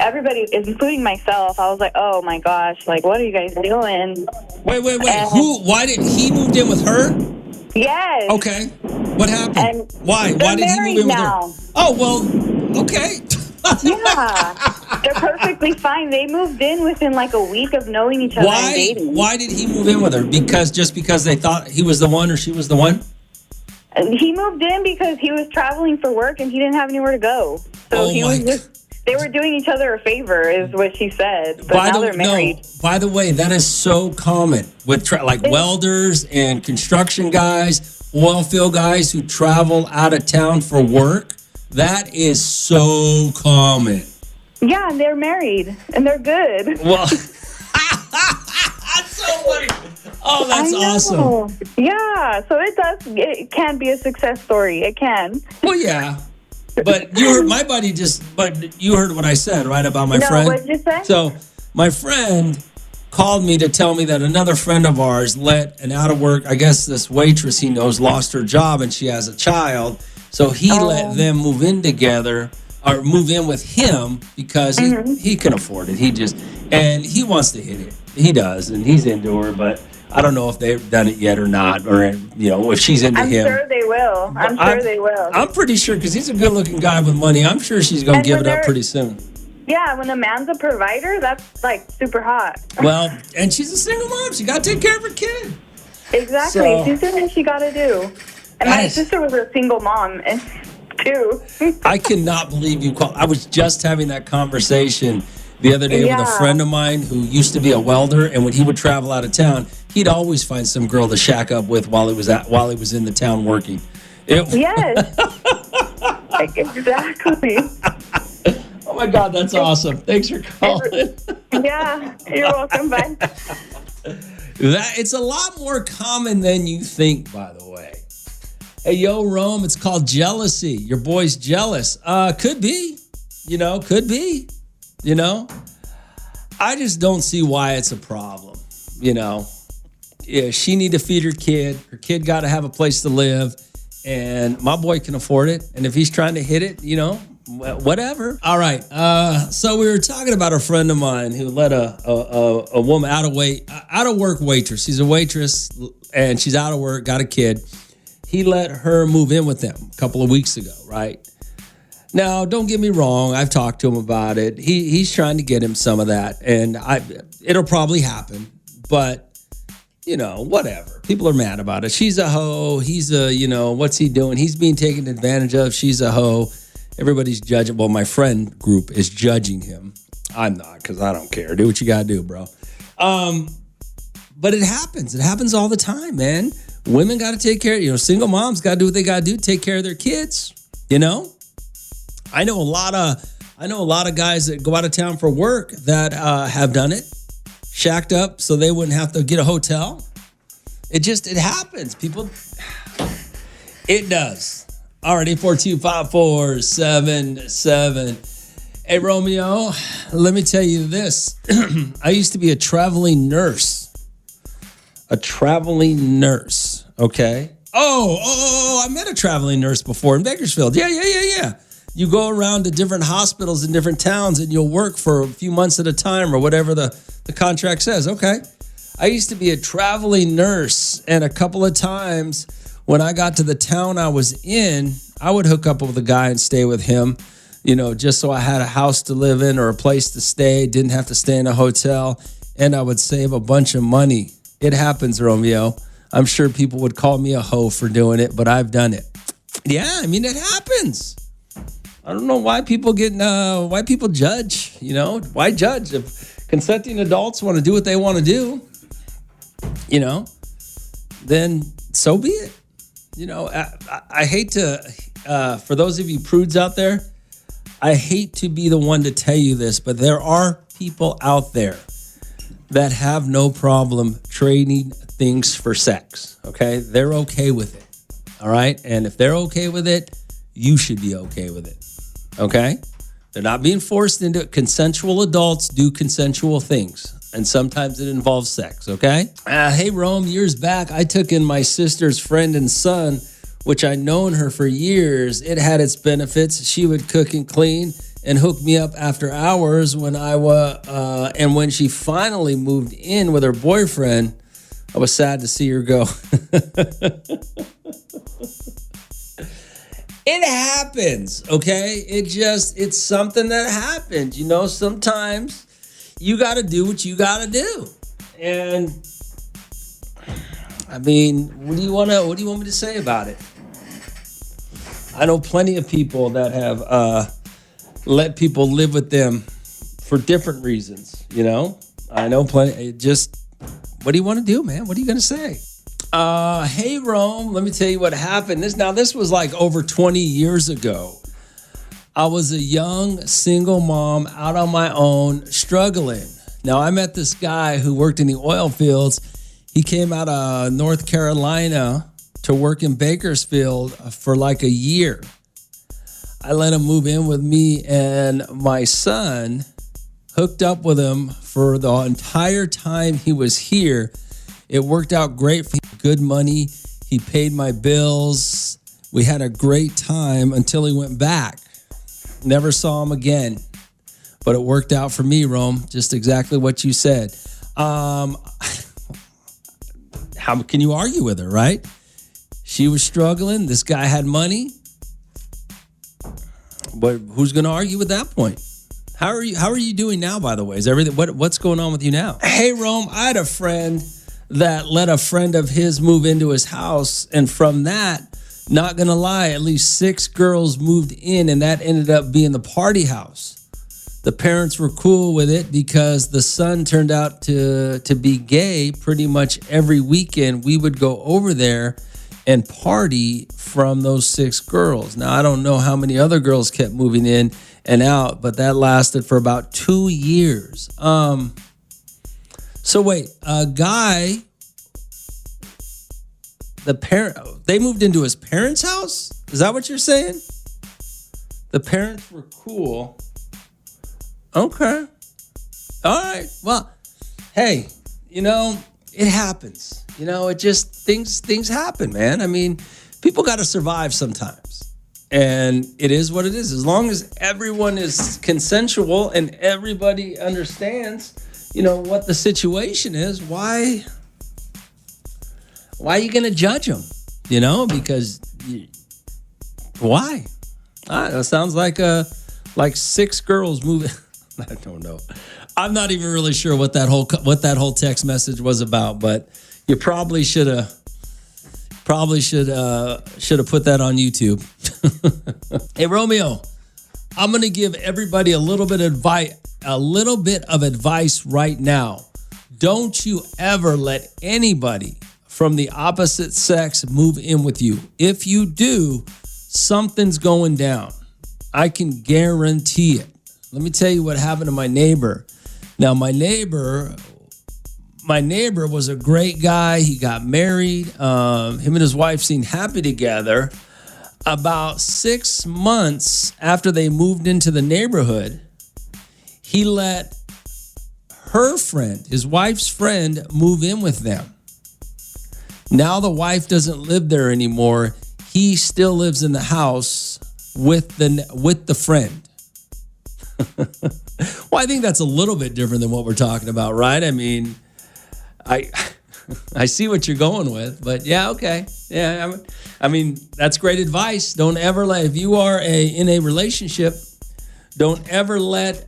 everybody, including myself, I was like, oh my gosh, what are you guys doing? Wait. Why did he move in with her? Yes. Okay. What happened? And Why did he move in now. with her? Oh, well, okay. Yeah. They're perfectly fine. They moved in within a week of knowing each other and dating. Why did he move in with her? Just because they thought he was the one or she was the one? He moved in because he was traveling for work and he didn't have anywhere to go. So they were doing each other a favor, is what she said. But now they're married. No, by the way, that is so common with welders and construction guys, oil field guys who travel out of town for work. That is so common. Yeah, and they're married and they're good. Well, that's so funny. Oh, that's awesome. Yeah, so it can be a success story. It can. Well, yeah. But you heard my buddy you heard what I said, right, about my friend? No, what did you say? So my friend called me to tell me that another friend of ours let an out of work, I guess this waitress he knows lost her job and she has a child. So he let them move in together or move in with him because he can afford it. And he wants to hit it. He does, and he's into her, but I don't know if they've done it yet or not, or if she's into him. I'm sure they will. I'm pretty sure because he's a good-looking guy with money. I'm sure she's going to give it up pretty soon. Yeah, when a man's a provider, that's super hot. Well, and she's a single mom. She got to take care of her kid. Exactly. So- She's doing what she got to do. And my sister was a single mom, and too. I cannot believe you called. I was just having that conversation the other day with a Yeah. friend of mine who used to be a welder, and when he would travel out of town, he'd always find some girl to shack up with while he was in the town working. Yes. Exactly. Oh my God, that's awesome! Thanks for calling. Yeah, you're welcome. Bye. It's a lot more common than you think, by the way. Hey, yo, Rome, it's called jealousy. Your boy's jealous. Could be, could be, I just don't see why it's a problem, Yeah, she need to feed her kid. Her kid got to have a place to live, and my boy can afford it. And if he's trying to hit it, whatever. All right. So we were talking about a friend of mine who let a woman out of work waitress. She's a waitress, and she's out of work, got a kid. He let her move in with them a couple of weeks ago, right? Now, don't get me wrong. I've talked to him about it. He's trying to get him some of that, and it'll probably happen. But, whatever. People are mad about it. She's a hoe. He's what's he doing? He's being taken advantage of. She's a hoe. Everybody's judging. Well, my friend group is judging him. I'm not, because I don't care. Do what you got to do, bro. But it happens. It happens all the time, man. Women got to take care, single moms got to do what they got to do, take care of their kids, I know a lot of guys that go out of town for work that have done it, shacked up so they wouldn't have to get a hotel. It happens. People, it does. All right, 842-5477. Hey, Romeo, let me tell you this. I used to be a traveling nurse. Okay? Oh, I met a traveling nurse before in Bakersfield. Yeah. You go around to different hospitals in different towns and you'll work for a few months at a time or whatever the contract says. Okay. I used to be a traveling nurse, and a couple of times when I got to the town I was in, I would hook up with a guy and stay with him, just so I had a house to live in or a place to stay, didn't have to stay in a hotel, and I would save a bunch of money. It happens, Romeo. I'm sure people would call me a hoe for doing it, but I've done it. Yeah, it happens. I don't know why people judge, Why judge? If consenting adults want to do what they want to do, then so be it. I hate to, for those of you prudes out there, I hate to be the one to tell you this, but there are people out there that have no problem trading things for sex, okay? They're okay with it, all right? And if they're okay with it, you should be okay with it, okay? They're not being forced into it. Consensual adults do consensual things, and sometimes it involves sex, okay? Hey, Rome, years back, I took in my sister's friend and son, which I'd known her for years. It had its benefits. She would cook and clean and hook me up after hours when and when she finally moved in with her boyfriend, I was sad to see her go. It happens, okay? It's something that happens. Sometimes you got to do what you got to do. And what do you want me to say about it? I know plenty of people that have let people live with them for different reasons, I know plenty. What do you want to do, man? What are you going to say? Hey, Rome, let me tell you what happened. This was like over 20 years ago. I was a young single mom out on my own, struggling. Now, I met this guy who worked in the oil fields. He came out of North Carolina to work in Bakersfield for like a year. I let him move in with me and my son, hooked up with him for the entire time he was here. It worked out great for him. Good money. He paid my bills. We had a great time until he went back. Never saw him again. But it worked out for me, Rome. Just exactly what you said. How can you argue with her, right? She was struggling. This guy had money. But who's going to argue with that point? How are you doing now, by the way? Is everything what's going on with you now? Hey, Rome, I had a friend that let a friend of his move into his house. And from that, not going to lie, at least 6 girls moved in, and that ended up being the party house. The parents were cool with it because the son turned out to be gay. Pretty much every weekend, we would go over there and party from those 6 girls. Now, I don't know how many other girls kept moving in and out, but that lasted for about 2 years. So wait, a guy, they moved into his parents' house? Is that what you're saying? The parents were cool. Okay. All right. Well, hey, it happens. It just, things happen, man. I mean, people got to survive sometimes. And it is what it is. As long as everyone is consensual and everybody understands, what the situation is, why are you going to judge them? Because why? That sounds like 6 girls moving. I don't know. I'm not even really sure what that whole text message was about, but you probably should have put that on YouTube. Hey, Romeo, I'm going to give everybody a little bit of advice right now. Don't you ever let anybody from the opposite sex move in with you. If you do, something's going down. I can guarantee it. Let me tell you what happened to my neighbor. Now, my neighbor was a great guy. He got married. Him and his wife seemed happy together. About 6 months after they moved into the neighborhood, he let her friend, his wife's friend, move in with them. Now the wife doesn't live there anymore. He still lives in the house with the friend. Well, I think that's a little bit different than what we're talking about, right? I mean, I see what you're going with, but yeah, okay. Yeah, I mean, that's great advice. Don't ever if you are in a relationship, don't ever let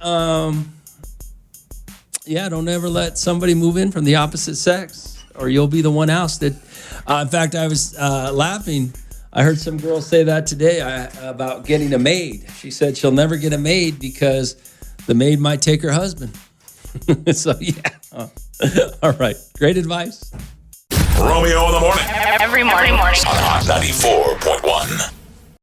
somebody move in from the opposite sex, or you'll be the one ousted. In fact, I was laughing. I heard some girl say that today about getting a maid. She said she'll never get a maid because the maid might take her husband. So, yeah. All right. Great advice. Romeo in the Morning. Every morning. On Hot 94.1.